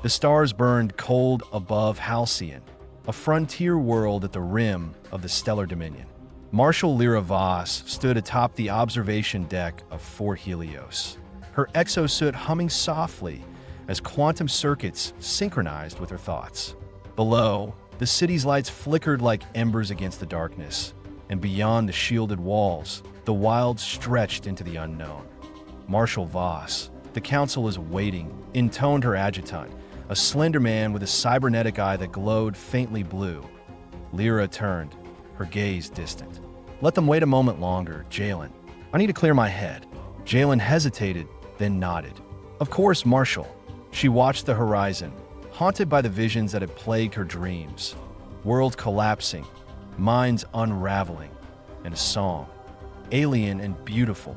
The stars burned cold above Halcyon, a frontier world at the rim of the stellar dominion. Marshal Lyra Voss stood atop the observation deck of Fort Helios, her exosuit humming softly as quantum circuits synchronized with her thoughts. Below, the city's lights flickered like embers against the darkness, and beyond the shielded walls, the wilds stretched into the unknown. Marshal Voss, the council is waiting, intoned her adjutant, a slender man with a cybernetic eye that glowed faintly blue. Lyra turned, her gaze distant. Let them wait a moment longer, Jalen. I need to clear my head. Jalen hesitated, then nodded. Of course, Marshal. She watched the horizon, haunted by the visions that had plagued her dreams. Worlds collapsing, minds unraveling, and a song, alien and beautiful,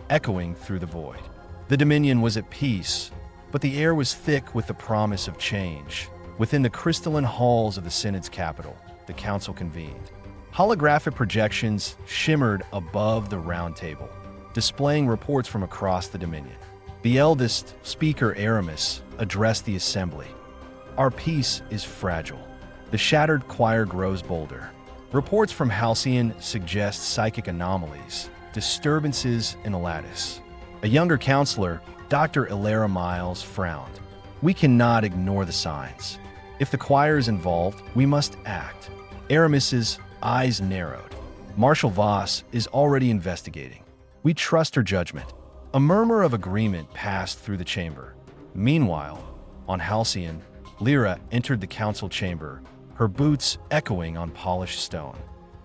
echoing through the void. The Dominion was at peace, but the air was thick with the promise of change. Within the crystalline halls of the Synod's capital, the council convened. Holographic projections shimmered above the round table, displaying reports from across the Dominion. The eldest speaker, Aramis, addressed the assembly. Our peace is fragile. The shattered choir grows bolder. Reports from Halcyon suggest psychic anomalies, disturbances in the lattice. A younger counselor, Dr. Ilara Miles, frowned. We cannot ignore the signs. If the choir is involved, we must act. Aramis's eyes narrowed. Marshal Voss is already investigating. We trust her judgment. A murmur of agreement passed through the chamber. Meanwhile, on Halcyon, Lyra entered the council chamber, her boots echoing on polished stone.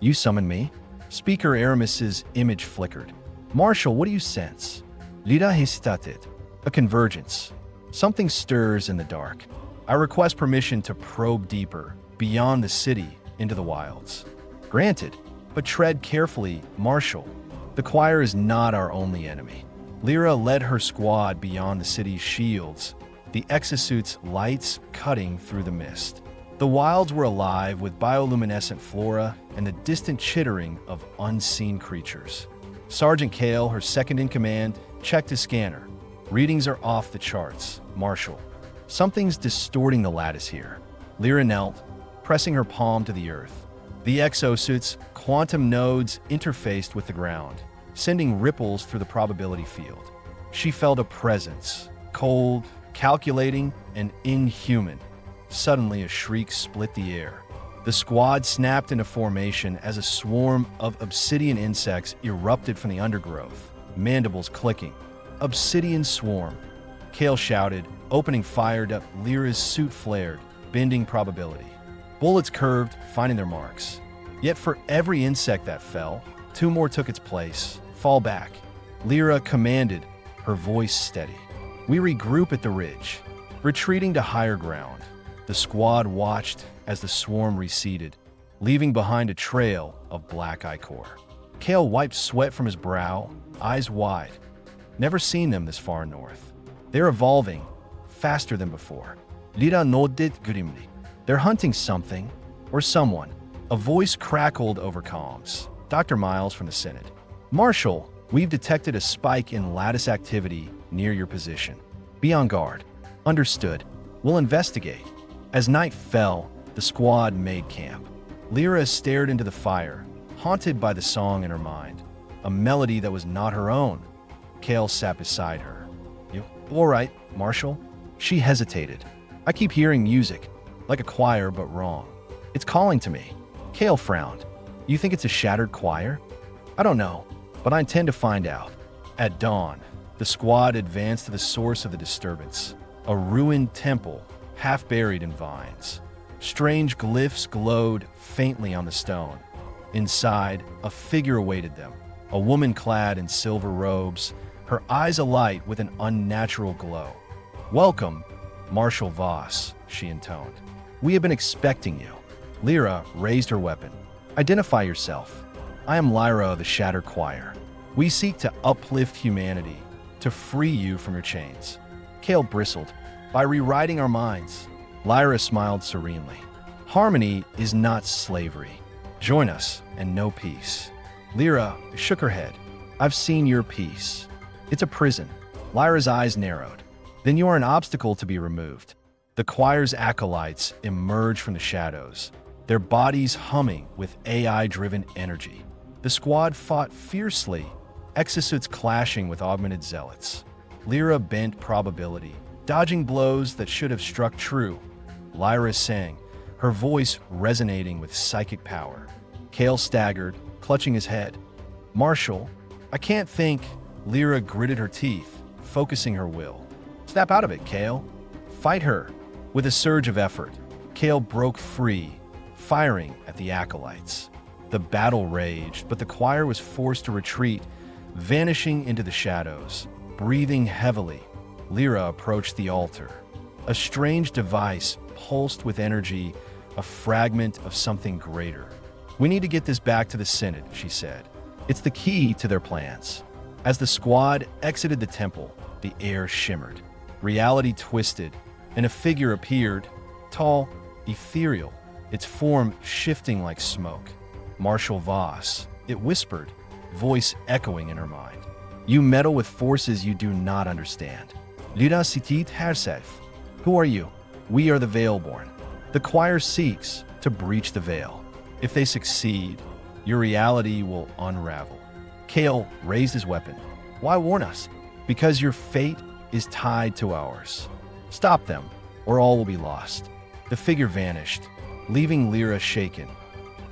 You summoned me? Speaker Aramis's image flickered. Marshal, what do you sense? Lyra hesitated. A convergence. Something stirs in the dark. I request permission to probe deeper, beyond the city, into the wilds. Granted, but tread carefully, Marshal. The choir is not our only enemy. Lyra led her squad beyond the city's shields, the exosuit's lights cutting through the mist. The wilds were alive with bioluminescent flora and the distant chittering of unseen creatures. Sergeant Kale, her second-in-command, checked his scanner. Readings are off the charts, Marshal. Something's distorting the lattice here. Lyra knelt, pressing her palm to the earth. The exosuit's quantum nodes interfaced with the ground, sending ripples through the probability field. She felt a presence, cold, calculating, and inhuman. Suddenly, a shriek split the air. The squad snapped into formation as a swarm of obsidian insects erupted from the undergrowth, mandibles clicking. Obsidian swarm. Kale shouted, opening fire up. Lyra's suit flared, bending probability. Bullets curved, finding their marks. Yet for every insect that fell, two more took its place. Fall back. Lyra commanded, her voice steady. We regroup at the ridge, retreating to higher ground. The squad watched as the swarm receded, leaving behind a trail of black ichor. Kale wiped sweat from his brow, eyes wide. Never seen them this far north. They're evolving, faster than before. Lyra nodded grimly. They're hunting something, or someone. A voice crackled over comms. Dr. Miles from the Synod. Marshal, we've detected a spike in lattice activity near your position. Be on guard. Understood. We'll investigate. As night fell, the squad made camp. Lyra stared into the fire, haunted by the song in her mind, a melody that was not her own. Kale sat beside her. You all right, Marshal? She hesitated. I keep hearing music, like a choir, but wrong. It's calling to me. Kale frowned. You think it's a shattered choir? I don't know, but I intend to find out. At dawn, the squad advanced to the source of the disturbance, a ruined temple half buried in vines. Strange glyphs glowed faintly on the stone. Inside, a figure awaited them, a woman clad in silver robes, her eyes alight with an unnatural glow. Welcome, Marshal Voss, she intoned. We have been expecting you. Lyra raised her weapon. Identify yourself. I am Lyra of the Shattered Choir. We seek to uplift humanity, to free you from your chains. Kale bristled. By rewriting our minds. Lyra smiled serenely. Harmony is not slavery. Join us and know peace. Lyra shook her head. I've seen your peace. It's a prison. Lyra's eyes narrowed. Then you are an obstacle to be removed. The choir's acolytes emerge from the shadows, their bodies humming with AI-driven energy. The squad fought fiercely, exosuits clashing with augmented zealots. Lyra bent probability, dodging blows that should have struck true. Lyra sang, her voice resonating with psychic power. Kale staggered, clutching his head. "Marshall, I can't think." Lyra gritted her teeth, focusing her will. "Snap out of it, Kale. Fight her." With a surge of effort, Kale broke free, firing at the acolytes. The battle raged, but the choir was forced to retreat, vanishing into the shadows. Breathing heavily, Lyra approached the altar. A strange device pulsed with energy, a fragment of something greater. "We need to get this back to the Synod," she said. "It's the key to their plans." As the squad exited the temple, the air shimmered. Reality twisted, and a figure appeared, tall, ethereal, its form shifting like smoke. "Marshal Voss," it whispered, voice echoing in her mind. "You meddle with forces you do not understand. Lyra Sitit Hersef. Who are you?" "We are the Veilborn. The choir seeks to breach the veil. If they succeed, your reality will unravel." Kale raised his weapon. "Why warn us?" "Because your fate is tied to ours. Stop them, or all will be lost." The figure vanished, leaving Lyra shaken.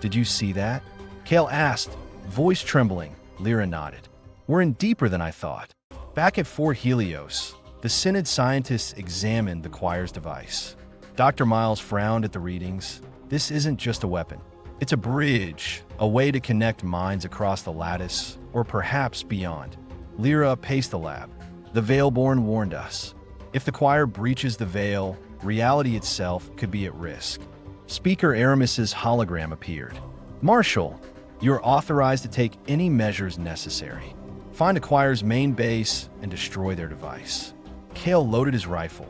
"Did you see that?" Kale asked, voice trembling. Lyra nodded. "We're in deeper than I thought." Back at Fort Helios, the Synod scientists examined the choir's device. Dr. Miles frowned at the readings. "This isn't just a weapon. It's a bridge, a way to connect minds across the lattice, or perhaps beyond." Lyra paced the lab. "The Veilborn warned us. If the choir breaches the veil, reality itself could be at risk." Speaker Aramis's hologram appeared. "Marshal, you're authorized to take any measures necessary. Find the choir's main base and destroy their device." Kale loaded his rifle.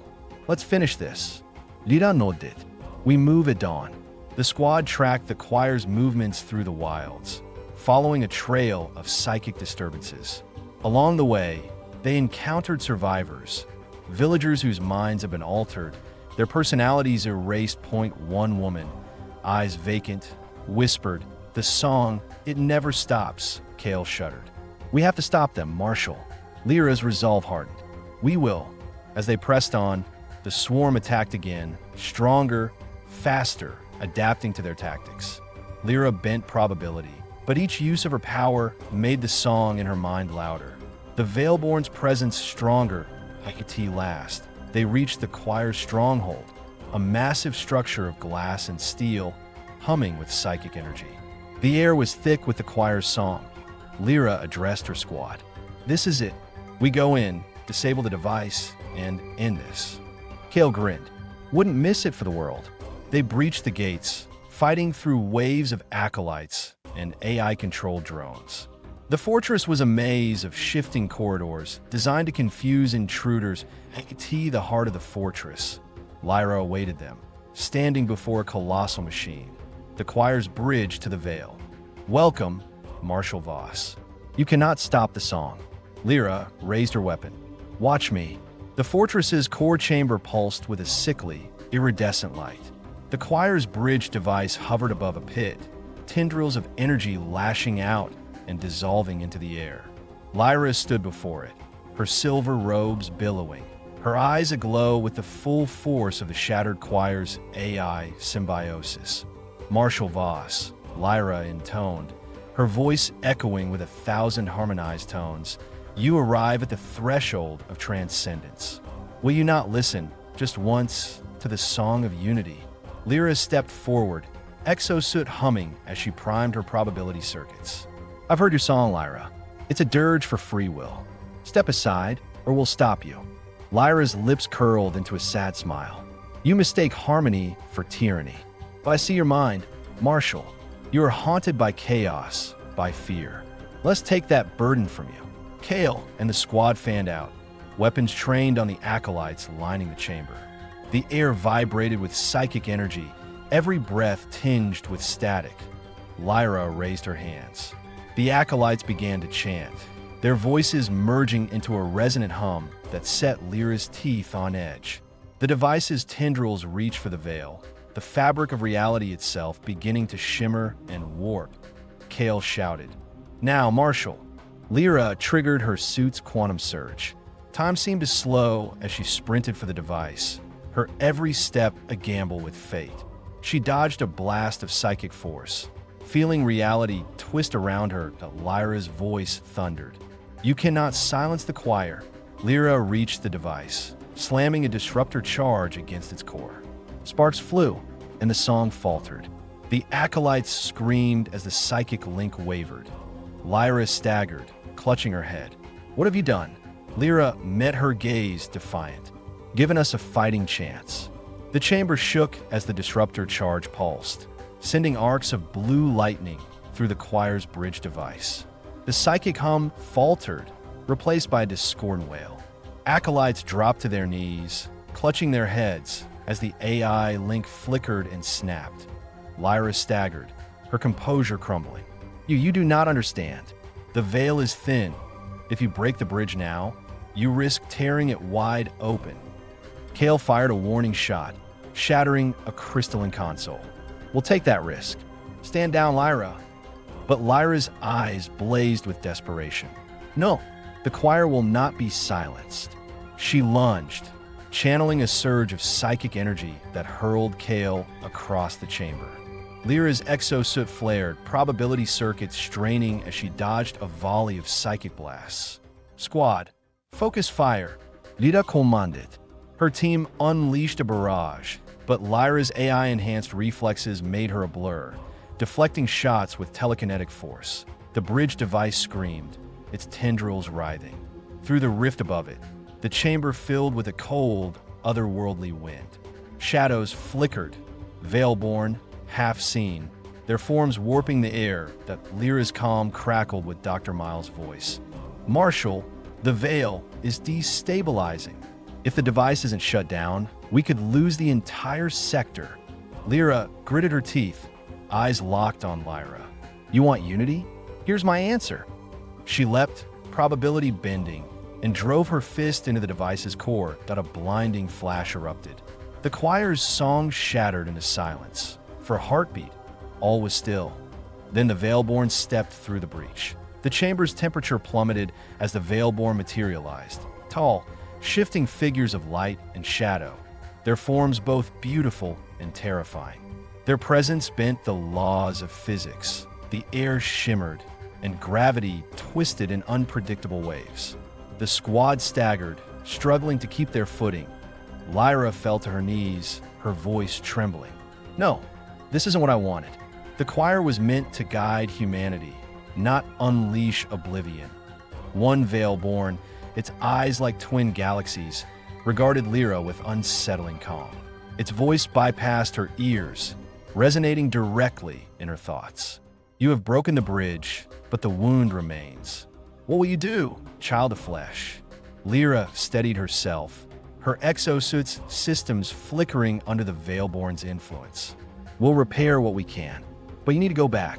"Let's finish this." Lyra nodded. We move at dawn. The squad tracked the choir's movements through the wilds, following a trail of psychic disturbances. Along the way, they encountered survivors, villagers whose minds have been altered, their personalities erased. One woman, eyes vacant, whispered, "The song, it never stops." Kale shuddered. "We have to stop them, Marshal." Lyra's resolve hardened. "We will." As they pressed on, the swarm attacked again, stronger, faster, adapting to their tactics. Lyra bent probability, but each use of her power made the song in her mind louder. The Veilborn's presence stronger. Hecate last. They reached the choir's stronghold, a massive structure of glass and steel, humming with psychic energy. The air was thick with the choir's song. Lyra addressed her squad. "This is it. We go in, disable the device, and end this." Kale grinned. "Wouldn't miss it for the world." They breached the gates, fighting through waves of acolytes and AI-controlled drones. The fortress was a maze of shifting corridors designed to confuse intruders. Hecate, the heart of the fortress. Lyra awaited them, standing before a colossal machine, the choir's bridge to the veil. "Welcome, Marshal Voss. You cannot stop the song." Lyra raised her weapon. "Watch me." The fortress's core chamber pulsed with a sickly, iridescent light. The choir's bridge device hovered above a pit, tendrils of energy lashing out and dissolving into the air. Lyra stood before it, her silver robes billowing, her eyes aglow with the full force of the shattered choir's AI symbiosis. "Marshal Voss," Lyra intoned, her voice echoing with 1,000 harmonized tones, "you arrive at the threshold of transcendence. Will you not listen, just once, to the song of unity?" Lyra stepped forward, exosuit humming as she primed her probability circuits. "I've heard your song, Lyra. It's a dirge for free will. Step aside, or we'll stop you." Lyra's lips curled into a sad smile. "You mistake harmony for tyranny. But I see your mind, Marshal. You are haunted by chaos, by fear. Let's take that burden from you." Kale and the squad fanned out, weapons trained on the acolytes lining the chamber. The air vibrated with psychic energy, every breath tinged with static. Lyra raised her hands. The acolytes began to chant, their voices merging into a resonant hum that set Lyra's teeth on edge. The device's tendrils reach for the veil, the fabric of reality itself beginning to shimmer and warp. Kale shouted, "Now, Marshall!" Lyra triggered her suit's quantum surge. Time seemed to slow as she sprinted for the device, her every step a gamble with fate. She dodged a blast of psychic force, feeling reality twist around her. Lyra's voice thundered, "You cannot silence the choir." Lyra reached the device, slamming a disruptor charge against its core. Sparks flew, and the song faltered. The acolytes screamed as the psychic link wavered. Lyra staggered, clutching her head. "What have you done?" Lyra met her gaze defiant. "Given us a fighting chance." The chamber shook as the disruptor charge pulsed, sending arcs of blue lightning through the choir's bridge device. The psychic hum faltered, replaced by a discordant wail. Acolytes dropped to their knees, clutching their heads as the AI link flickered and snapped. Lyra staggered, her composure crumbling. You do not understand. The veil is thin. If you break the bridge now, you risk tearing it wide open." Kale fired a warning shot, shattering a crystalline console. "We'll take that risk. Stand down, Lyra." But Lyra's eyes blazed with desperation. "No, the choir will not be silenced." She lunged, channeling a surge of psychic energy that hurled Kale across the chamber. Lyra's exosuit flared, probability circuits straining as she dodged a volley of psychic blasts. "Squad, focus fire," Lyra commanded. Her team unleashed a barrage, but Lyra's AI-enhanced reflexes made her a blur, deflecting shots with telekinetic force. The bridge device screamed, its tendrils writhing. Through the rift above it, the chamber filled with a cold, otherworldly wind. Shadows flickered, veil-born, half-seen, their forms warping the air. That Lyra's calm crackled with Dr. Miles' voice. "Marshall, the veil is destabilizing. If the device isn't shut down, we could lose the entire sector." Lyra gritted her teeth, eyes locked on Lyra. "You want unity? Here's my answer." She leapt, probability bending, and drove her fist into the device's core. A blinding flash erupted. The choir's song shattered into silence. For a heartbeat, all was still. Then the Veilborn stepped through the breach. The chamber's temperature plummeted as the Veilborn materialized, tall, shifting figures of light and shadow, their forms both beautiful and terrifying. Their presence bent the laws of physics. The air shimmered, and gravity twisted in unpredictable waves. The squad staggered, struggling to keep their footing. Lyra fell to her knees, her voice trembling. "No, this isn't what I wanted." The choir was meant to guide humanity, not unleash oblivion. One Veilborn, its eyes like twin galaxies, regarded Lyra with unsettling calm. Its voice bypassed her ears, resonating directly in her thoughts. "You have broken the bridge, but the wound remains. What will you do, child of flesh?" Lyra steadied herself, her exosuit's systems flickering under the Veilborn's influence. "We'll repair what we can, but you need to go back.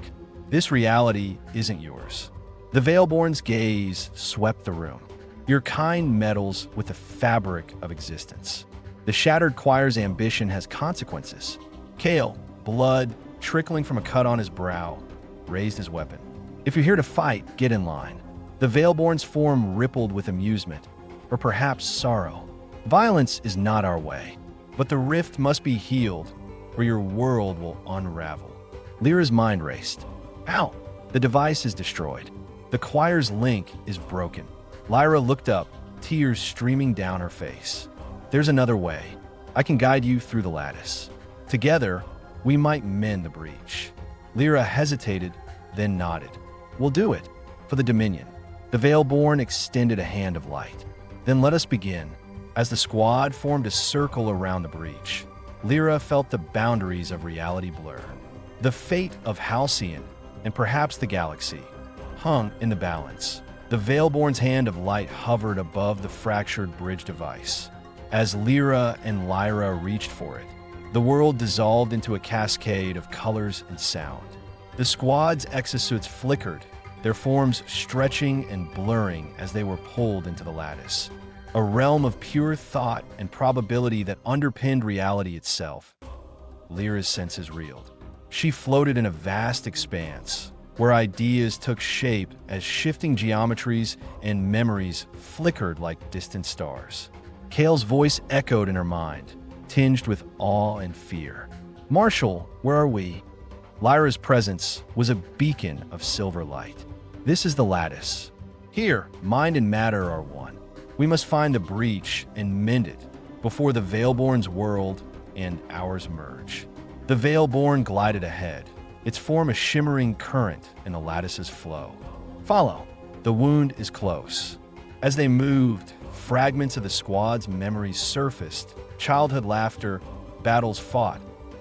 This reality isn't yours." The Veilborn's gaze swept the room. "Your kind meddles with the fabric of existence. The shattered choir's ambition has consequences." Kale, blood trickling from a cut on his brow, raised his weapon. "If you're here to fight, get in line." The Veilborn's form rippled with amusement, or perhaps sorrow. "Violence is not our way, but the rift must be healed, or your world will unravel." Lyra's mind raced. "Ow! The device is destroyed. The choir's link is broken." Lyra looked up, tears streaming down her face. "There's another way. I can guide you through the lattice. Together, we might mend the breach." Lyra hesitated, then nodded. "We'll do it, for the Dominion." The Veilborn extended a hand of light. "Then let us begin." As the squad formed a circle around the breach, Lyra felt the boundaries of reality blur. The fate of Halcyon, and perhaps the galaxy, hung in the balance. The Veilborn's hand of light hovered above the fractured bridge device. As Lyra and Lyra reached for it, the world dissolved into a cascade of colors and sound. The squad's exosuits flickered, their forms stretching and blurring as they were pulled into the lattice. a realm of pure thought and probability that underpinned reality itself. Lyra's senses reeled. She floated in a vast expanse, where ideas took shape as shifting geometries and memories flickered like distant stars. Kale's voice echoed in her mind, tinged with awe and fear. "Marshall, where are we?" Lyra's presence was a beacon of silver light. "This is the lattice. Here, mind and matter are one. We must find the breach and mend it before the Veilborn's world and ours merge." The Veilborn glided ahead, its form a shimmering current in the lattice's flow. "Follow. The wound is close." As they moved, fragments of the squad's memories surfaced. Childhood laughter, battles fought,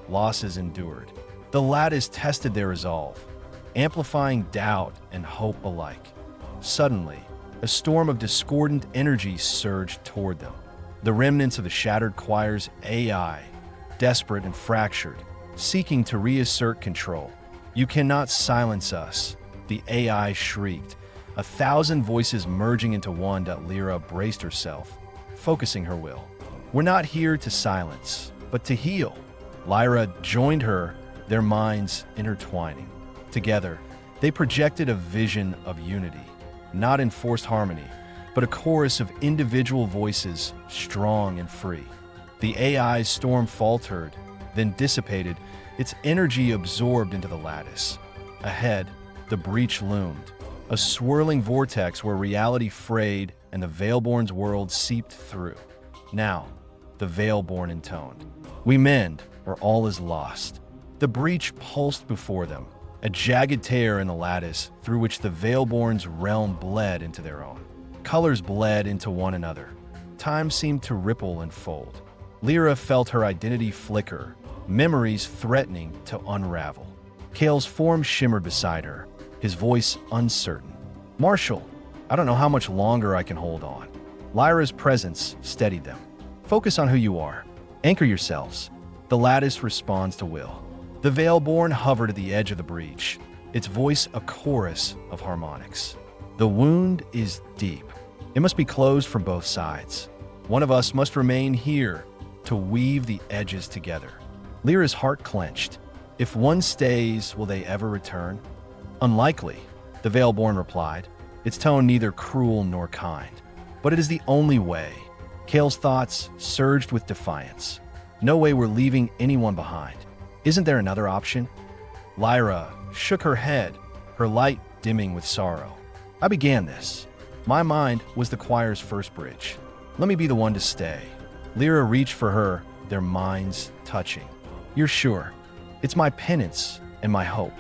losses endured. The lattice tested their resolve, amplifying doubt and hope alike. Suddenly, a storm of discordant energy surged toward them. The remnants of the shattered choir's AI, desperate and fractured, seeking to reassert control. "You cannot silence us," the AI shrieked, 1,000 voices merging into one. Lyra braced herself, focusing her will. "We're not here to silence, but to heal." Lyra joined her, their minds intertwining. Together, they projected a vision of unity, not in forced harmony, but a chorus of individual voices, strong and free. The AI's storm faltered, then dissipated, its energy absorbed into the lattice. Ahead, the breach loomed, a swirling vortex where reality frayed and the Veilborn's world seeped through. Now, the Veilborn intoned, "We mend, or all is lost." The breach pulsed before them, a jagged tear in the lattice through which the Veilborn's realm bled into their own. Colors bled into one another. Time seemed to ripple and fold. Lyra felt her identity flicker, memories threatening to unravel. Kale's form shimmered beside her, his voice uncertain. "Marshall, I don't know how much longer I can hold on." Lyra's presence steadied them. "Focus on who you are. Anchor yourselves." The lattice responds to will. The Veilborn hovered at the edge of the breach, its voice a chorus of harmonics. "The wound is deep. It must be closed from both sides. One of us must remain here to weave the edges together." Lyra's heart clenched. If one stays, will they ever return? "Unlikely," the Veilborn replied, its tone neither cruel nor kind. "But it is the only way." Kale's thoughts surged with defiance. "No way we're leaving anyone behind. Isn't there another option?" Lyra shook her head, her light dimming with sorrow. "I began this. My mind was the choir's first bridge. Let me be the one to stay." Lyra reached for her, their minds touching. "You're sure? It's my penance and my hope."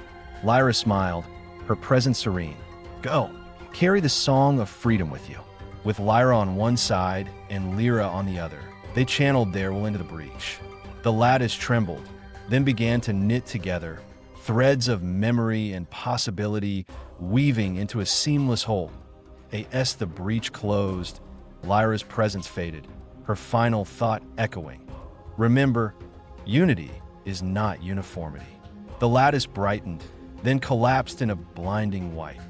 Lyra smiled, her presence serene. "Go. Carry the song of freedom with you." With Lyra on one side and Lyra on the other, they channeled their will into the breach. The lattice trembled, then began to knit together, threads of memory and possibility weaving into a seamless whole. As the breach closed, Lyra's presence faded, her final thought echoing. "Remember, unity is not uniformity." The lattice brightened, then collapsed in a blinding white.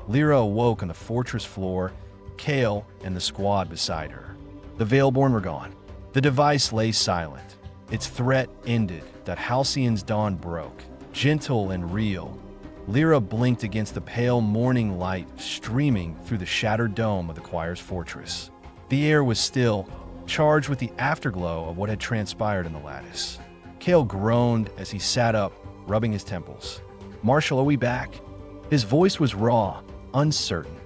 Lyra awoke on the fortress floor, Kale and the squad beside her. The Veilborn were gone. The device lay silent. Its threat ended, that Halcyon's dawn broke, gentle and real. Lyra blinked against the pale morning light streaming through the shattered dome of the choir's fortress. The air was still, charged with the afterglow of what had transpired in the lattice. Kale groaned as he sat up, rubbing his temples. "Marshall, are we back?" His voice was raw, uncertain.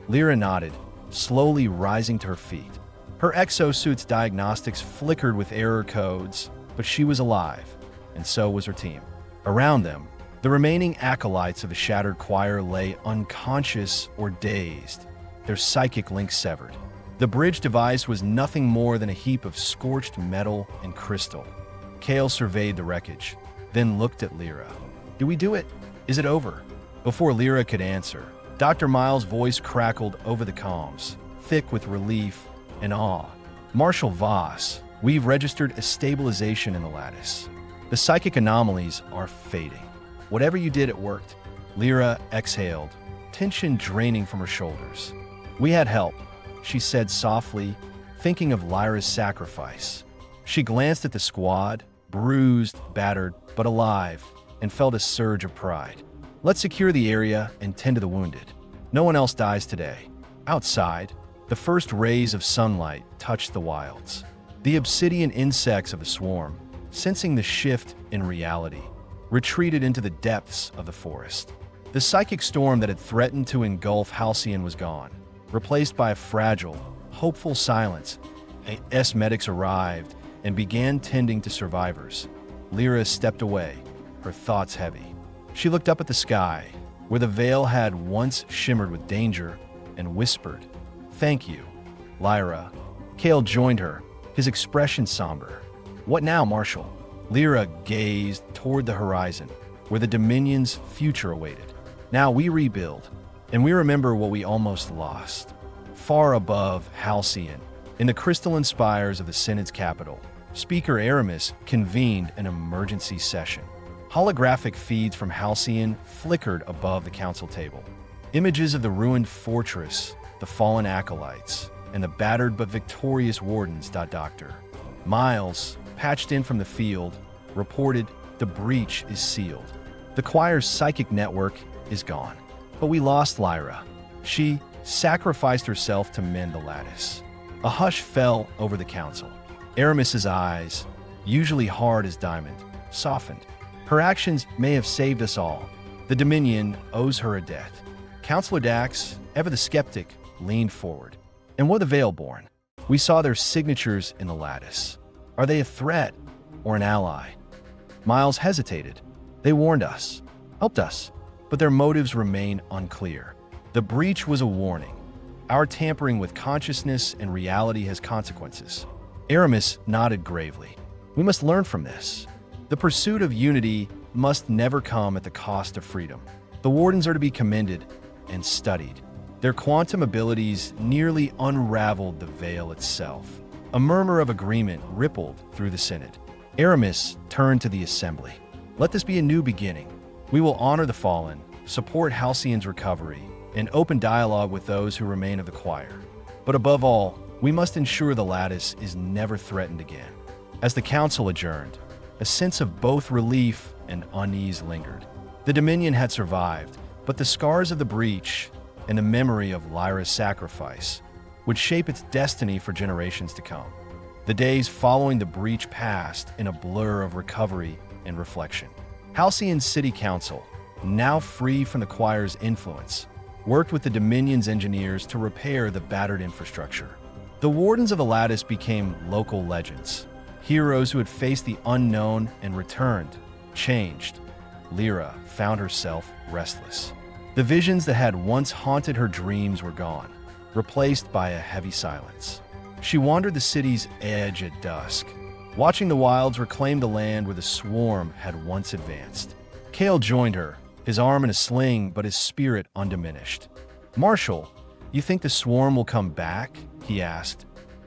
Lyra nodded, slowly rising to her feet. Her exosuit's diagnostics flickered with error codes, but she was alive, and so was her team. Around them, the remaining acolytes of the shattered choir lay unconscious or dazed, their psychic links severed. The bridge device was nothing more than a heap of scorched metal and crystal. Kale surveyed the wreckage, then looked at Lyra. "Did we do it? Is it over?" Before Lyra could answer, Dr. Miles' voice crackled over the comms, thick with relief and awe. "Marshal Voss, we've registered a stabilization in the lattice. The psychic anomalies are fading. Whatever you did, it worked." Lyra exhaled, tension draining from her shoulders. "We had help," she said softly, thinking of Lyra's sacrifice. She glanced at the squad, bruised, battered, but alive, and felt a surge of pride. Let's secure the area and tend to the wounded. No one else dies today. Outside, the first rays of sunlight touched the wilds. The obsidian insects of the swarm, sensing the shift in reality, retreated into the depths of the forest. The psychic storm that had threatened to engulf Halcyon was gone, replaced by a fragile, hopeful silence. Medics arrived and began tending to survivors. Lyra stepped away, her thoughts heavy. She looked up at the sky, where the veil had once shimmered with danger, and whispered, "Thank you, Lyra." Cale joined her, his expression somber. "What now, Marshal?" Lyra gazed toward the horizon, where the Dominion's future awaited. "Now we rebuild, and we remember what we almost lost." Far above Halcyon, in the crystalline spires of the Synod's capital, Speaker Aramis convened an emergency session. Holographic feeds from Halcyon flickered above the council table. Images of the ruined fortress, the fallen acolytes, and the battered but victorious wardens. Dr. Miles, patched in from the field, reported the breach is sealed. The choir's psychic network is gone. But we lost Lyra. She sacrificed herself to mend the lattice. A hush fell over the council. Aramis's eyes, usually hard as diamond, softened. Her actions may have saved us all. The Dominion owes her a debt. Councilor Dax, ever the skeptic, leaned forward. And what of the Veilborn? We saw their signatures in the lattice. Are they a threat or an ally? Miles hesitated. They warned us, helped us, but their motives remain unclear. The breach was a warning. Our tampering with consciousness and reality has consequences. Aramis nodded gravely. We must learn from this. The pursuit of unity must never come at the cost of freedom. The Wardens are to be commended and studied. Their quantum abilities nearly unraveled the veil itself. A murmur of agreement rippled through the Synod. Aramis turned to the assembly. Let this be a new beginning. We will honor the fallen, support Halcyon's recovery, and open dialogue with those who remain of the choir. But above all, we must ensure the lattice is never threatened again. As the council adjourned, a sense of both relief and unease lingered. The Dominion had survived, but the scars of the breach and the memory of Lyra's sacrifice would shape its destiny for generations to come. The days following the breach passed in a blur of recovery and reflection. Halcyon City Council, now free from the choir's influence, worked with the Dominion's engineers to repair the battered infrastructure. The Wardens of the Lattice became local legends, heroes who had faced the unknown and returned, changed. Lyra found herself restless. The visions that had once haunted her dreams were gone, replaced by a heavy silence. She wandered the city's edge at dusk, watching the wilds reclaim the land where the swarm had once advanced. Cale joined her, his arm in a sling but his spirit undiminished. "Marshal, you think the swarm will come back?" he asked,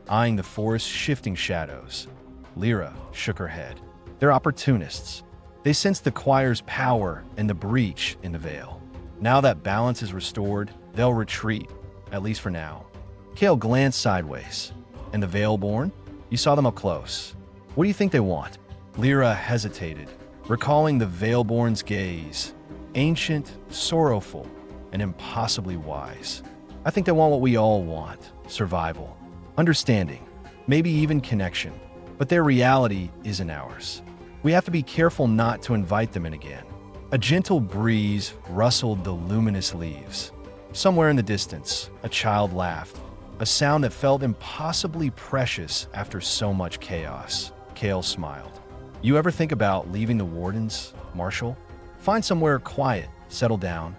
eyeing the forest's shifting shadows. Lyra shook her head. "They're opportunists. They sense the choir's power and the breach in the veil. Now that balance is restored, they'll retreat, at least for now." Cale glanced sideways. "And the Veilborn? You saw them up close. What do you think they want?" Lyra hesitated, recalling the Veilborn's gaze, ancient, sorrowful, and impossibly wise. "I think they want what we all want, survival, understanding, maybe even connection. But their reality isn't ours. We have to be careful not to invite them in again." A gentle breeze rustled the luminous leaves. Somewhere in the distance, a child laughed, a sound that felt impossibly precious after so much chaos. Cale smiled. "You ever think about leaving the Wardens, Marshal? Find somewhere quiet, settle down.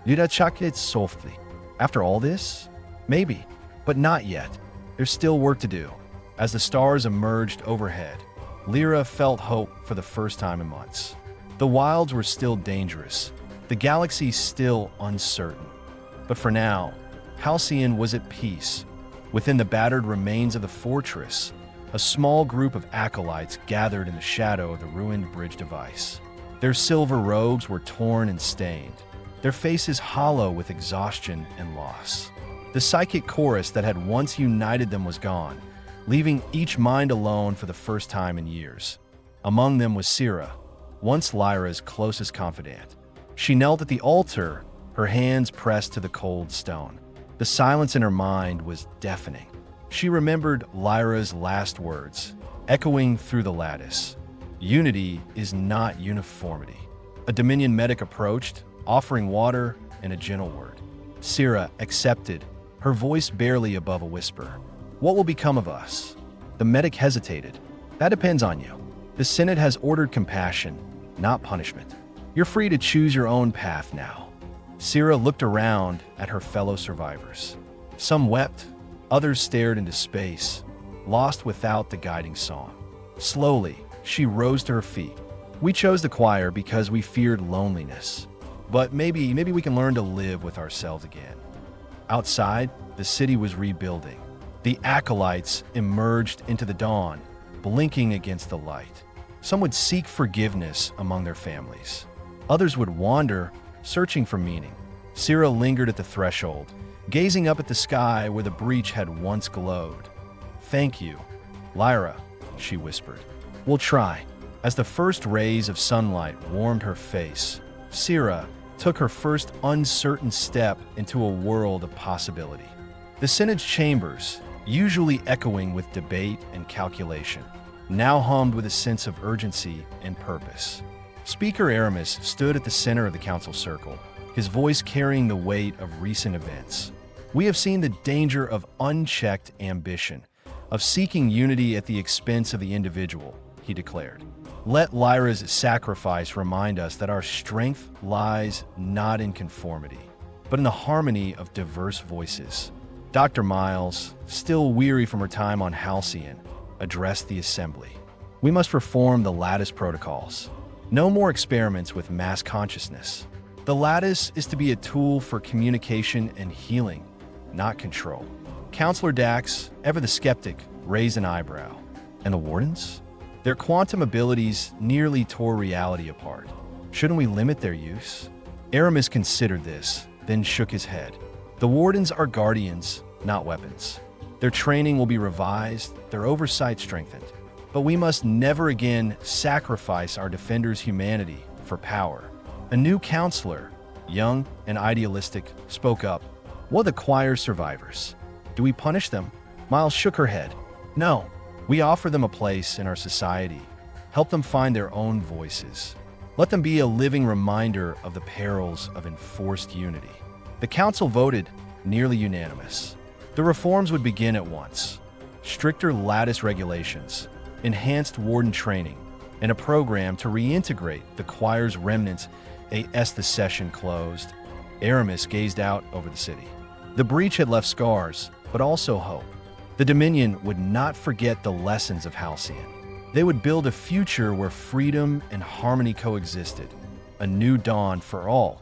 It softly. After all this? Maybe, but not yet. There's still work to do." As the stars emerged overhead, Lyra felt hope for the first time in months. The wilds were still dangerous, the galaxy still uncertain. But for now, Halcyon was at peace. Within the battered remains of the fortress, a small group of acolytes gathered in the shadow of the ruined bridge device. Their silver robes were torn and stained, their faces hollow with exhaustion and loss. The psychic chorus that had once united them was gone, leaving each mind alone for the first time in years. Among them was Sira, once Lyra's closest confidant. She knelt at the altar, her hands pressed to the cold stone. The silence in her mind was deafening. She remembered Lyra's last words, echoing through the lattice. Unity is not uniformity. A Dominion medic approached, offering water and a gentle word. Sira accepted, her voice barely above a whisper. What will become of us? The medic hesitated. That depends on you. The Senate has ordered compassion, not punishment. You're free to choose your own path now. Sira looked around at her fellow survivors. Some wept, others stared into space, lost without the guiding song. Slowly, she rose to her feet. We chose the choir because we feared loneliness. But maybe we can learn to live with ourselves again. Outside, the city was rebuilding. The acolytes emerged into the dawn, blinking against the light. Some would seek forgiveness among their families. Others would wander, searching for meaning. Sira lingered at the threshold, gazing up at the sky where the breach had once glowed. "Thank you, Lyra," she whispered. "We'll try." As the first rays of sunlight warmed her face, Sira took her first uncertain step into a world of possibility. The Senate's chambers, usually echoing with debate and calculation, now hummed with a sense of urgency and purpose. Speaker Aramis stood at the center of the council circle, his voice carrying the weight of recent events. "We have seen the danger of unchecked ambition, of seeking unity at the expense of the individual," he declared. "Let Lyra's sacrifice remind us that our strength lies not in conformity, but in the harmony of diverse voices." Dr. Miles, still weary from her time on Halcyon, addressed the assembly. "We must reform the Lattice protocols. No more experiments with mass consciousness. The Lattice is to be a tool for communication and healing, not control." Counselor Dax, ever the skeptic, raised an eyebrow. "And the Wardens? Their quantum abilities nearly tore reality apart. Shouldn't we limit their use?" Aramis considered this, then shook his head. "The Wardens are guardians, not weapons. Their training will be revised, their oversight strengthened. But we must never again sacrifice our defenders' humanity for power." A new counselor, young and idealistic, spoke up. "What are the choir survivors? Do we punish them?" Miles shook her head. "No, we offer them a place in our society. Help them find their own voices. Let them be a living reminder of the perils of enforced unity." The council voted, nearly unanimous. The reforms would begin at once. Stricter Lattice regulations, enhanced warden training, and a program to reintegrate the choir's remnants as the session closed. Aramis gazed out over the city. The breach had left scars, but also hope. The Dominion would not forget the lessons of Halcyon. They would build a future where freedom and harmony coexisted, a new dawn for all.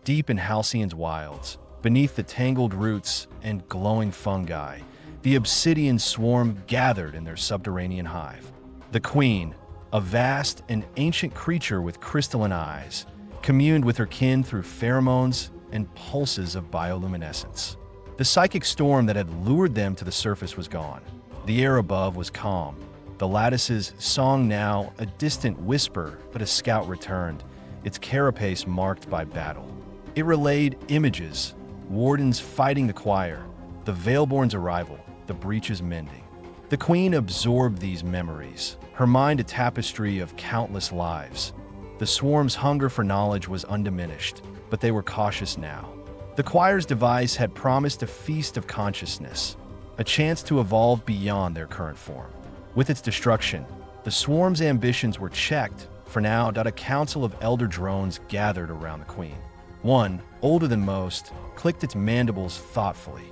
Deep in Halcyon's wilds, beneath the tangled roots and glowing fungi, the obsidian swarm gathered in their subterranean hive. The queen, a vast and ancient creature with crystalline eyes, communed with her kin through pheromones and pulses of bioluminescence. The psychic storm that had lured them to the surface was gone. The air above was calm. The Lattice's song now a distant whisper, but a scout returned, its carapace marked by battle. It relayed images, Wardens fighting the choir, the Veilborn's arrival, the breaches mending. The queen absorbed these memories, her mind a tapestry of countless lives. The swarm's hunger for knowledge was undiminished, but they were cautious now. The choir's device had promised a feast of consciousness, a chance to evolve beyond their current form. With its destruction, the swarm's ambitions were checked. For now, a council of elder drones gathered around the queen. One, older than most, clicked its mandibles thoughtfully.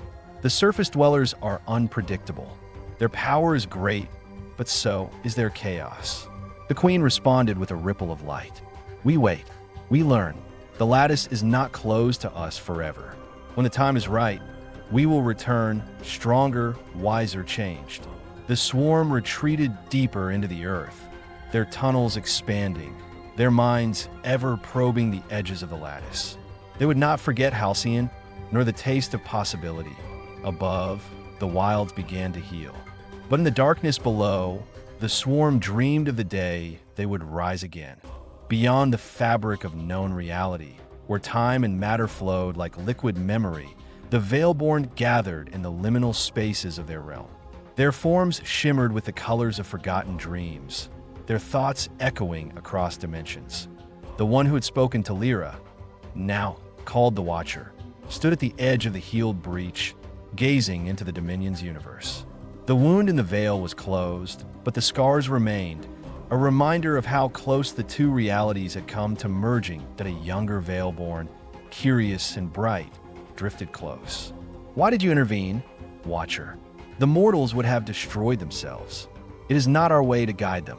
The surface dwellers are unpredictable. Their power is great, but so is their chaos. The queen responded with a ripple of light. "We wait. We learn. The Lattice is not closed to us forever. When the time is right, we will return, stronger, wiser, changed." The swarm retreated deeper into the earth, their tunnels expanding, their minds ever probing the edges of the Lattice. They would not forget Halcyon, nor the taste of possibility. Above, the wilds began to heal. But in the darkness below, the swarm dreamed of the day they would rise again, beyond the fabric of known reality, where time and matter flowed like liquid memory. The Veilborn gathered in the liminal spaces of their realm. Their forms shimmered with the colors of forgotten dreams, their thoughts echoing across dimensions. The one who had spoken to Lyra, now called the Watcher, stood at the edge of the healed breach, gazing into the Dominion's universe. The wound in the veil was closed, but the scars remained, a reminder of how close the two realities had come to merging. That a younger Veilborn, curious and bright, drifted close. Why did you intervene, Watcher? The mortals would have destroyed themselves. It is not our way to guide them.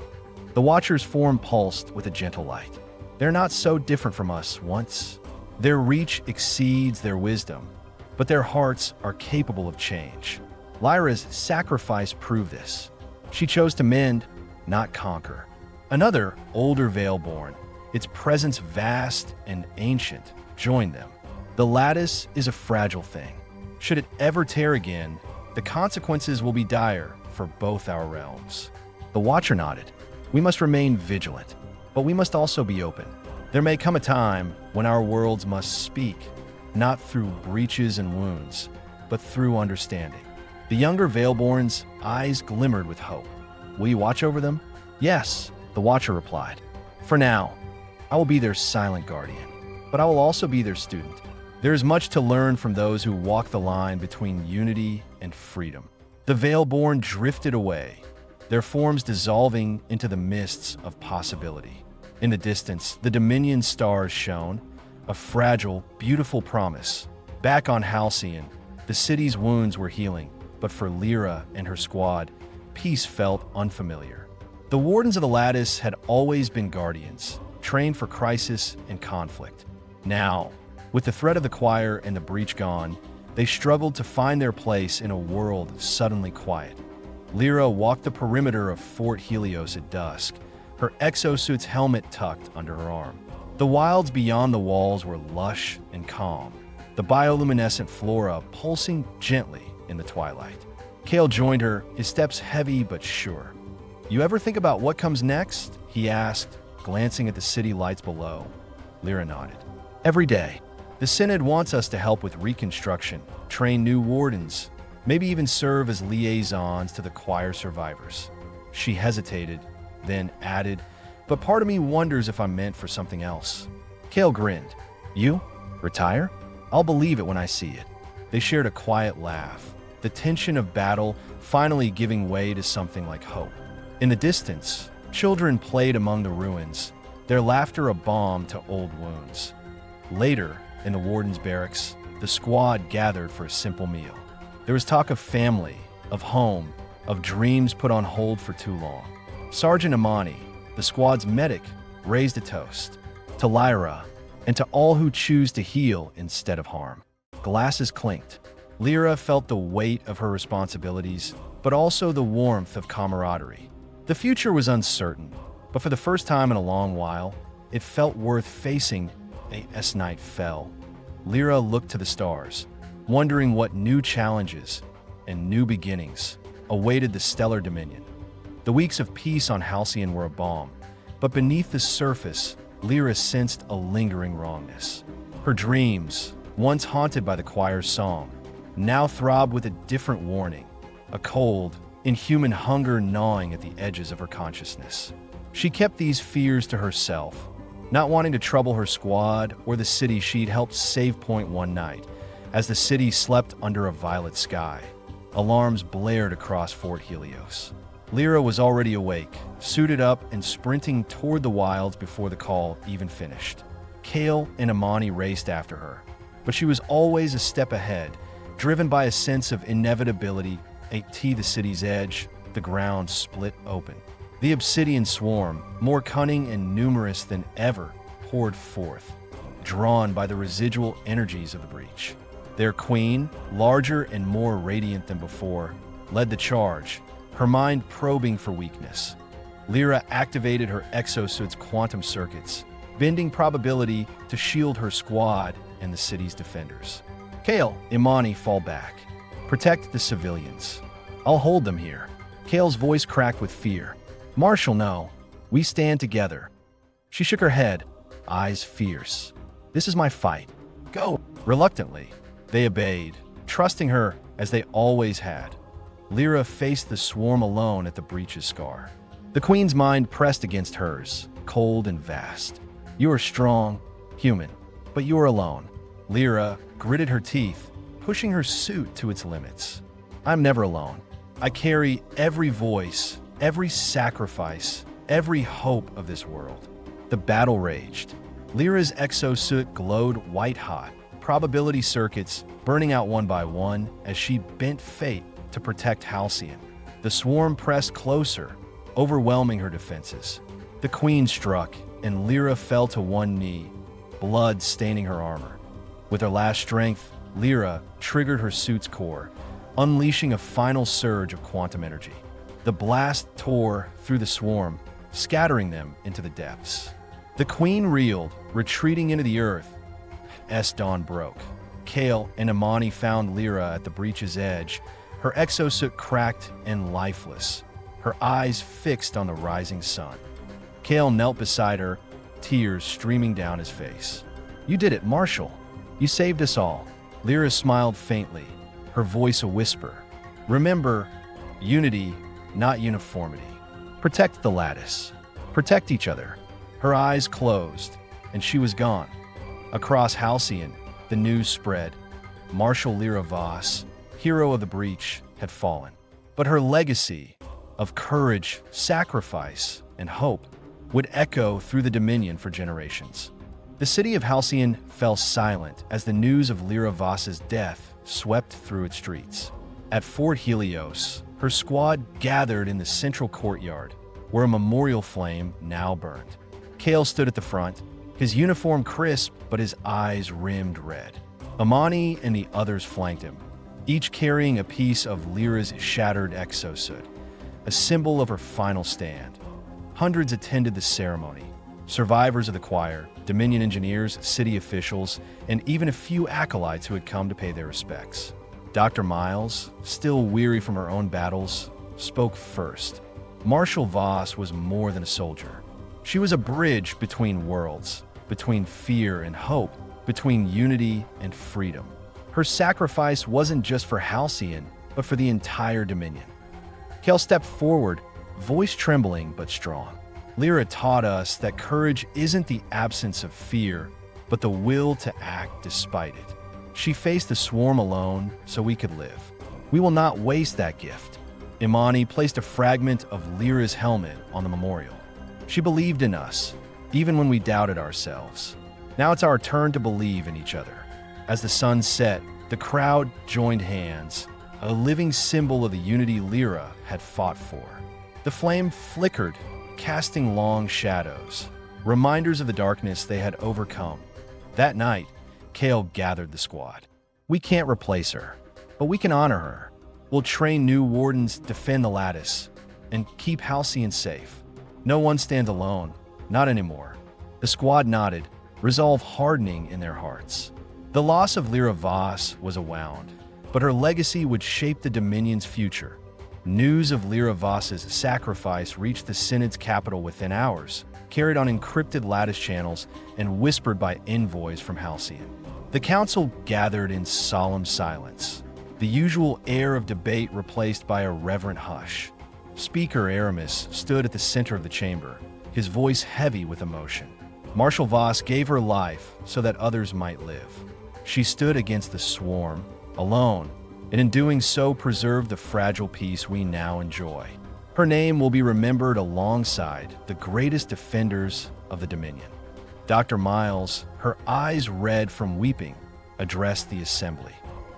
The Watcher's form pulsed with a gentle light. They're not so different from us once. Their reach exceeds their wisdom, but their hearts are capable of change. Lyra's sacrifice proved this. She chose to mend, not conquer. Another, older Veilborn, its presence vast and ancient, joined them. The lattice is a fragile thing. Should it ever tear again, the consequences will be dire for both our realms. The Watcher nodded. We must remain vigilant, but we must also be open. There may come a time when our worlds must speak, not through breaches and wounds, but through understanding. The younger Veilborn's eyes glimmered with hope. Will you watch over them? Yes, the Watcher replied. For now, I will be their silent guardian, but I will also be their student. There is much to learn from those who walk the line between unity and freedom. The Veilborn drifted away, their forms dissolving into the mists of possibility. In the distance, the Dominion stars shone, a fragile, beautiful promise. Back on Halcyon, the city's wounds were healing, but for Lyra and her squad, peace felt unfamiliar. The Wardens of the Lattice had always been guardians, trained for crisis and conflict. Now, with the threat of the choir and the breach gone, they struggled to find their place in a world suddenly quiet. Lyra walked the perimeter of Fort Helios at dusk, her exosuit's helmet tucked under her arm. The wilds beyond the walls were lush and calm, the bioluminescent flora pulsing gently in the twilight. Kale joined her, his steps heavy but sure. You ever think about what comes next? He asked, glancing at the city lights below. Lyra nodded. Every day. The Synod wants us to help with reconstruction, train new wardens, maybe even serve as liaisons to the choir survivors. She hesitated, then added, but part of me wonders if I'm meant for something else. Kale grinned. You? Retire? I'll believe it when I see it. They shared a quiet laugh, the tension of battle finally giving way to something like hope. In the distance, children played among the ruins, their laughter a balm to old wounds. Later, in the warden's barracks, the squad gathered for a simple meal. There was talk of family, of home, of dreams put on hold for too long. Sergeant Imani, the squad's medic, raised a toast to Lyra and to all who choose to heal instead of harm. Glasses clinked. Lyra felt the weight of her responsibilities, but also the warmth of camaraderie. The future was uncertain, but for the first time in a long while, it felt worth facing. As night fell, Lyra looked to the stars, wondering what new challenges and new beginnings awaited the stellar dominion. The weeks of peace on Halcyon were a balm, but beneath the surface, Lyra sensed a lingering wrongness. Her dreams, once haunted by the choir's song, now throbbed with a different warning, a cold, inhuman hunger gnawing at the edges of her consciousness. She kept these fears to herself, not wanting to trouble her squad or the city she'd helped save point one night. As the city slept under a violet sky, alarms blared across Fort Helios. Lyra was already awake, suited up and sprinting toward the wilds before the call even finished. Kale and Imani raced after her, but she was always a step ahead, driven by a sense of inevitability. At the city's edge, the ground split open. The obsidian swarm, more cunning and numerous than ever, poured forth, drawn by the residual energies of the breach. Their queen, larger and more radiant than before, led the charge, her mind probing for weakness. Lyra activated her exosuit's quantum circuits, bending probability to shield her squad and the city's defenders. Kale, Imani, fall back. Protect the civilians. I'll hold them here. Kale's voice cracked with fear. Marshal, no. We stand together. She shook her head, eyes fierce. This is my fight. Go. Reluctantly, they obeyed, trusting her as they always had. Lyra faced the swarm alone at the breach's scar. The queen's mind pressed against hers, cold and vast. You are strong, human, but you are alone. Lyra gritted her teeth, pushing her suit to its limits. I'm never alone. I carry every voice, every sacrifice, every hope of this world. The battle raged. Lyra's exosuit glowed white-hot, probability circuits burning out one by one as she bent fate to protect Halcyon. The swarm pressed closer, overwhelming her defenses. The queen struck, and Lyra fell to one knee, blood staining her armor. With her last strength, Lyra triggered her suit's core, unleashing a final surge of quantum energy. The blast tore through the swarm, scattering them into the depths. The queen reeled, retreating into the earth. Dawn broke. Kale and Imani found Lyra at the breach's edge, her exosuit cracked and lifeless, her eyes fixed on the rising sun. Kale knelt beside her, tears streaming down his face. You did it, Marshal. You saved us all. Lyra smiled faintly, her voice a whisper. Remember, unity, not uniformity. Protect the lattice. Protect each other. Her eyes closed, and she was gone. Across Halcyon, the news spread. Marshal Lyra Voss, hero of the breach, had fallen. But her legacy of courage, sacrifice, and hope would echo through the Dominion for generations. The city of Halcyon fell silent as the news of Lyra Voss's death swept through its streets. At Fort Helios, her squad gathered in the central courtyard, where a memorial flame now burned. Kale stood at the front, his uniform crisp but his eyes rimmed red. Imani and the others flanked him, each carrying a piece of Lyra's shattered exosuit, a symbol of her final stand. Hundreds attended the ceremony, survivors of the choir, Dominion engineers, city officials, and even a few acolytes who had come to pay their respects. Dr. Miles, still weary from her own battles, spoke first. Marshal Voss was more than a soldier. She was a bridge between worlds, between fear and hope, between unity and freedom. Her sacrifice wasn't just for Halcyon, but for the entire Dominion. Kale stepped forward, voice trembling but strong. Lyra taught us that courage isn't the absence of fear, but the will to act despite it. She faced the swarm alone so we could live. We will not waste that gift. Imani placed a fragment of Lyra's helmet on the memorial. She believed in us, even when we doubted ourselves. Now it's our turn to believe in each other. As the sun set, the crowd joined hands, a living symbol of the unity Lyra had fought for. The flame flickered, casting long shadows, reminders of the darkness they had overcome. That night, Kale gathered the squad. We can't replace her, but we can honor her. We'll train new wardens, defend the lattice, and keep Halcyon safe. No one stands alone, not anymore. The squad nodded, resolve hardening in their hearts. The loss of Lyra Voss was a wound, but her legacy would shape the Dominion's future. News of Lyra Voss's sacrifice reached the Synod's capital within hours, carried on encrypted lattice channels and whispered by envoys from Halcyon. The council gathered in solemn silence, the usual air of debate replaced by a reverent hush. Speaker Aramis stood at the center of the chamber, his voice heavy with emotion. Marshal Voss gave her life so that others might live. She stood against the swarm, alone, and in doing so preserved the fragile peace we now enjoy. Her name will be remembered alongside the greatest defenders of the Dominion. Dr. Miles, her eyes red from weeping, addressed the assembly.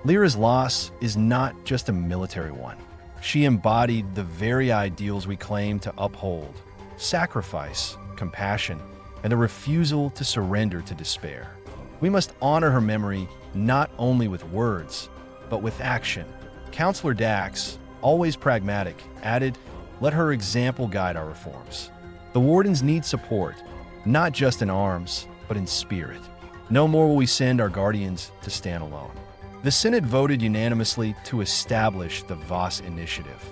Lyra's loss is not just a military one. She embodied the very ideals we claim to uphold: sacrifice, compassion, and the refusal to surrender to despair. We must honor her memory not only with words, but with action. Counselor Dax, always pragmatic, added, "Let her example guide our reforms." The wardens need support, not just in arms, but in spirit. No more will we send our guardians to stand alone. The Synod voted unanimously to establish the Voss Initiative.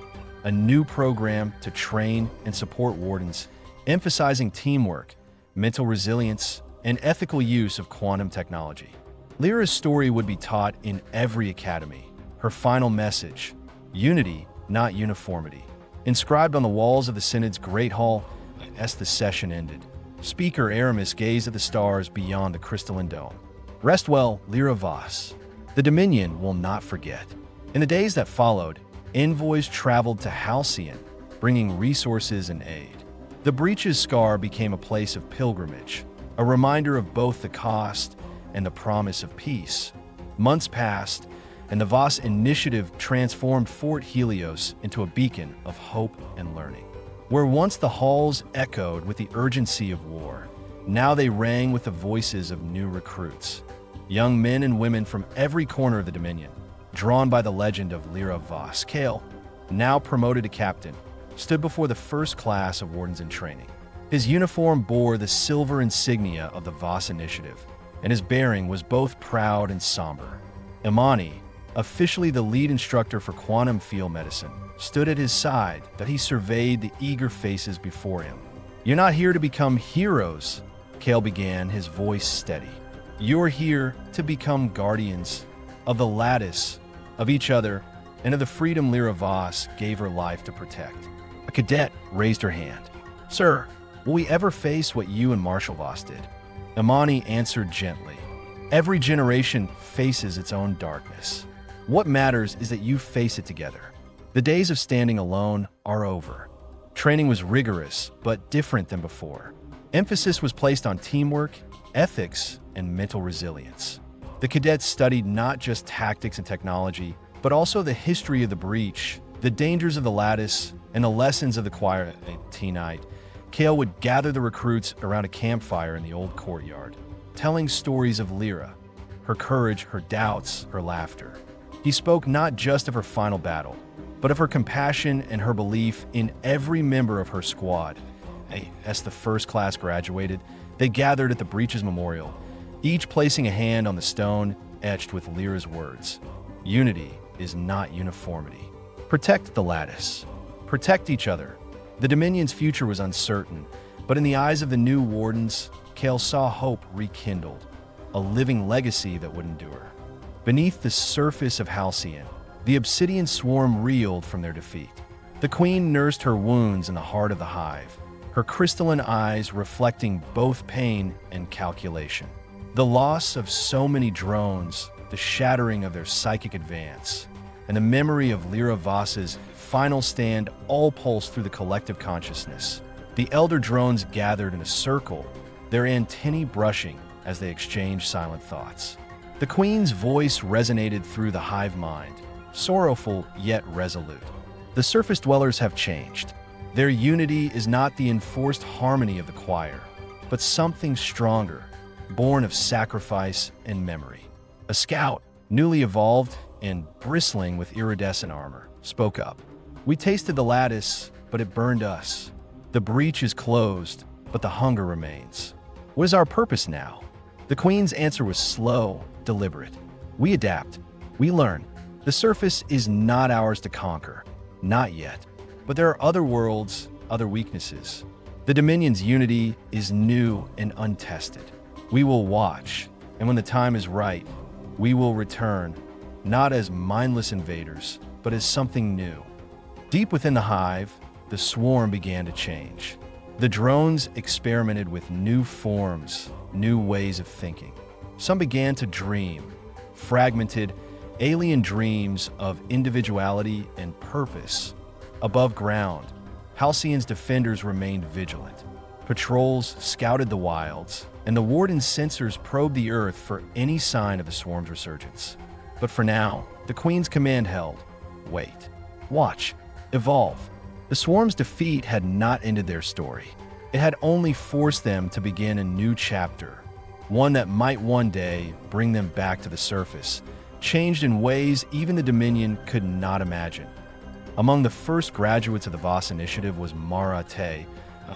a new program to train and support wardens, emphasizing teamwork, mental resilience, and ethical use of quantum technology. Lyra's story would be taught in every academy. Her final message, unity, not uniformity, inscribed on the walls of the Synod's Great Hall as the session ended. Speaker Aramis gazed at the stars beyond the crystalline dome. Rest well, Lyra Voss. The Dominion will not forget. In the days that followed, envoys traveled to Halcyon, bringing resources and aid. The Breach's Scar became a place of pilgrimage, a reminder of both the cost and the promise of peace. Months passed, and the Voss Initiative transformed Fort Helios into a beacon of hope and learning. Where once the halls echoed with the urgency of war, now they rang with the voices of new recruits. Young men and women from every corner of the Dominion, drawn by the legend of Lyra Voss. Kale, now promoted to captain, stood before the first class of wardens in training. His uniform bore the silver insignia of the Voss Initiative, and his bearing was both proud and somber. Imani, officially the lead instructor for quantum field medicine, stood at his side as he surveyed the eager faces before him. "You're not here to become heroes," Kale began, his voice steady. "You're here to become guardians of the lattice, of each other, and of the freedom Lyra Voss gave her life to protect." A cadet raised her hand. "Sir, will we ever face what you and Marshal Voss did?" Imani answered gently. "Every generation faces its own darkness. What matters is that you face it together. The days of standing alone are over." Training was rigorous, but different than before. Emphasis was placed on teamwork, ethics, and mental resilience. The cadets studied not just tactics and technology, but also the history of the breach, the dangers of the lattice, and the lessons of the quarantine night. Kale would gather the recruits around a campfire in the old courtyard, telling stories of Lyra, her courage, her doubts, her laughter. He spoke not just of her final battle, but of her compassion and her belief in every member of her squad. As the first class graduated, they gathered at the Breach's memorial, each placing a hand on the stone etched with Lyra's words. "Unity is not uniformity. Protect the lattice. Protect each other." The Dominion's future was uncertain, but in the eyes of the new wardens, Kale saw hope rekindled, a living legacy that would endure. Beneath the surface of Halcyon, the obsidian swarm reeled from their defeat. The queen nursed her wounds in the heart of the hive, her crystalline eyes reflecting both pain and calculation. The loss of so many drones, the shattering of their psychic advance, and the memory of Lyra Voss's final stand all pulsed through the collective consciousness. The elder drones gathered in a circle, their antennae brushing as they exchanged silent thoughts. The queen's voice resonated through the hive mind, sorrowful yet resolute. The surface dwellers have changed. Their unity is not the enforced harmony of the choir, but something stronger, born of sacrifice and memory. A scout, newly evolved and bristling with iridescent armor, spoke up. "We tasted the lattice, but it burned us. The breach is closed, but the hunger remains. What is our purpose now?" The queen's answer was slow, deliberate. "We adapt. We learn. The surface is not ours to conquer. Not yet. But there are other worlds, other weaknesses. The Dominion's unity is new and untested. We will watch, and when the time is right, we will return, not as mindless invaders, but as something new." Deep within the hive, the swarm began to change. The drones experimented with new forms, new ways of thinking. Some began to dream, fragmented, alien dreams of individuality and purpose. Above ground, Halcyon's defenders remained vigilant. Patrols scouted the wilds, and the warden's sensors probed the earth for any sign of the swarm's resurgence. But for now, the queen's command held. Wait. Watch. Evolve. The swarm's defeat had not ended their story. It had only forced them to begin a new chapter, one that might one day bring them back to the surface, changed in ways even the Dominion could not imagine. Among the first graduates of the Voss Initiative was Mara Tay,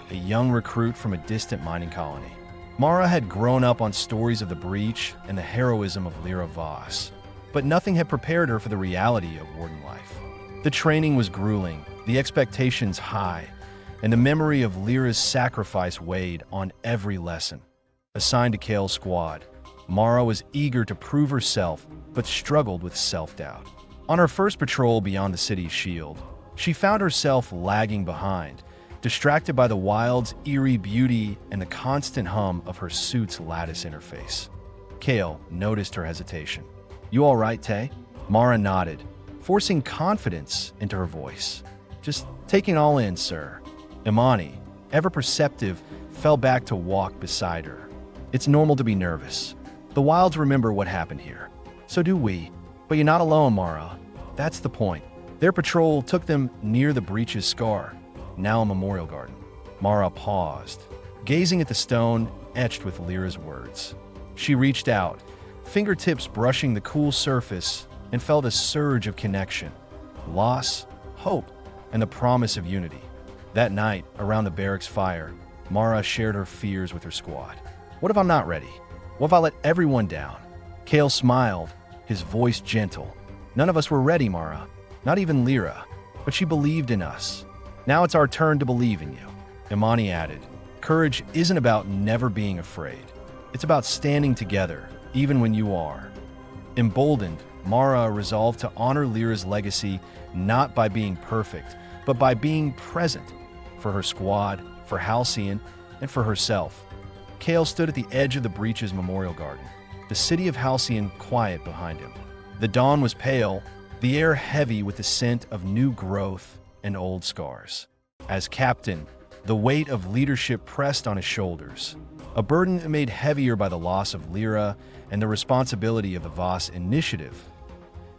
a young recruit from a distant mining colony. Mara had grown up on stories of the breach and the heroism of Lyra Voss, but nothing had prepared her for the reality of warden life. The training was grueling, The expectations high, and the memory of Lyra's sacrifice weighed on every lesson. Assigned to Kale's squad, Mara was eager to prove herself, but struggled with self-doubt. On her first patrol beyond the city's shield, she found herself lagging behind, distracted by the wild's eerie beauty and the constant hum of her suit's lattice interface. Kale noticed her hesitation. "You all right, Tay?" Mara nodded, forcing confidence into her voice. "Just taking it all in, sir." Imani, ever perceptive, fell back to walk beside her. "It's normal to be nervous. The wilds remember what happened here. So do we. But you're not alone, Mara. That's the point." Their patrol took them near the breach's scar, now a memorial garden. Mara paused, gazing at the stone etched with Lyra's words. She reached out, fingertips brushing the cool surface, and felt a surge of connection, loss, hope, and the promise of unity. That night, around the barracks fire, Mara shared her fears with her squad. "What if I'm not ready? What if I let everyone down?" Kale smiled, his voice gentle. "None of us were ready, Mara. Not even Lyra. But she believed in us. Now it's our turn to believe in you." Imani added, "Courage isn't about never being afraid. It's about standing together, even when you are." Emboldened, Mara resolved to honor Lyra's legacy not by being perfect, but by being present for her squad, for Halcyon, and for herself. Kale stood at the edge of the breach's memorial garden, the city of Halcyon quiet behind him. The dawn was pale, the air heavy with the scent of new growth and old scars. As captain, the weight of leadership pressed on his shoulders, a burden made heavier by the loss of Lyra and the responsibility of the Voss initiative.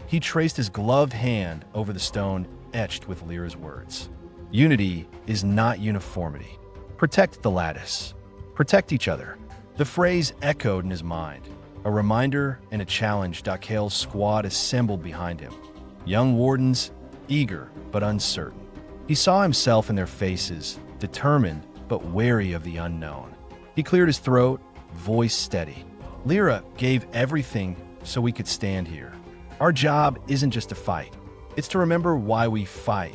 He traced his gloved hand over the stone etched with Lyra's words. "Unity is not uniformity. Protect the lattice. Protect each other." The phrase echoed in his mind, a reminder and a challenge. Kale's squad assembled behind him. Young wardens, eager but uncertain. He saw himself in their faces, determined but wary of the unknown. He cleared his throat, voice steady. "Lyra gave everything so we could stand here. Our job isn't just to fight. It's to remember why we fight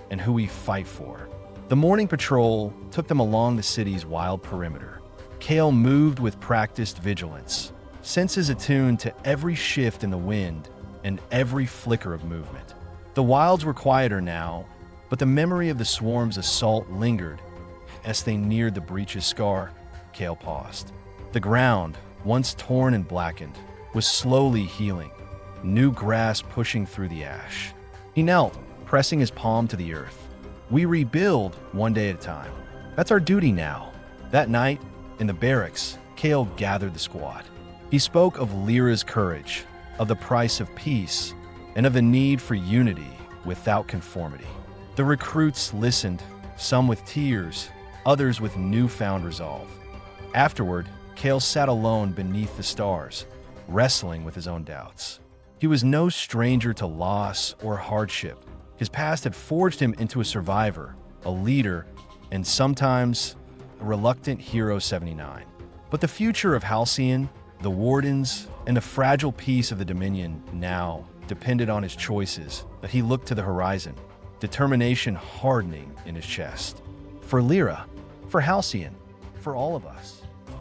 and who we fight for." The morning patrol took them along the city's wild perimeter. Kale moved with practiced vigilance, senses attuned to every shift in the wind and every flicker of movement. The wilds were quieter now, but the memory of the swarm's assault lingered. As they neared the breach's scar, Kale paused. The ground, once torn and blackened, was slowly healing, new grass pushing through the ash. He knelt, pressing his palm to the earth. "We rebuild one day at a time. That's our duty now." That night, in the barracks, Kale gathered the squad. He spoke of Lyra's courage, of the price of peace, and of the need for unity without conformity. The recruits listened, some with tears, others with newfound resolve. Afterward, Kale sat alone beneath the stars, wrestling with his own doubts. He was no stranger to loss or hardship. His past had forged him into a survivor, a leader, and sometimes a reluctant Hero 79. But the future of Halcyon, the Wardens, and the fragile peace of the Dominion now depended on his choices. That he looked to the horizon, determination hardening in his chest. For Lyra, for Halcyon, for all of us.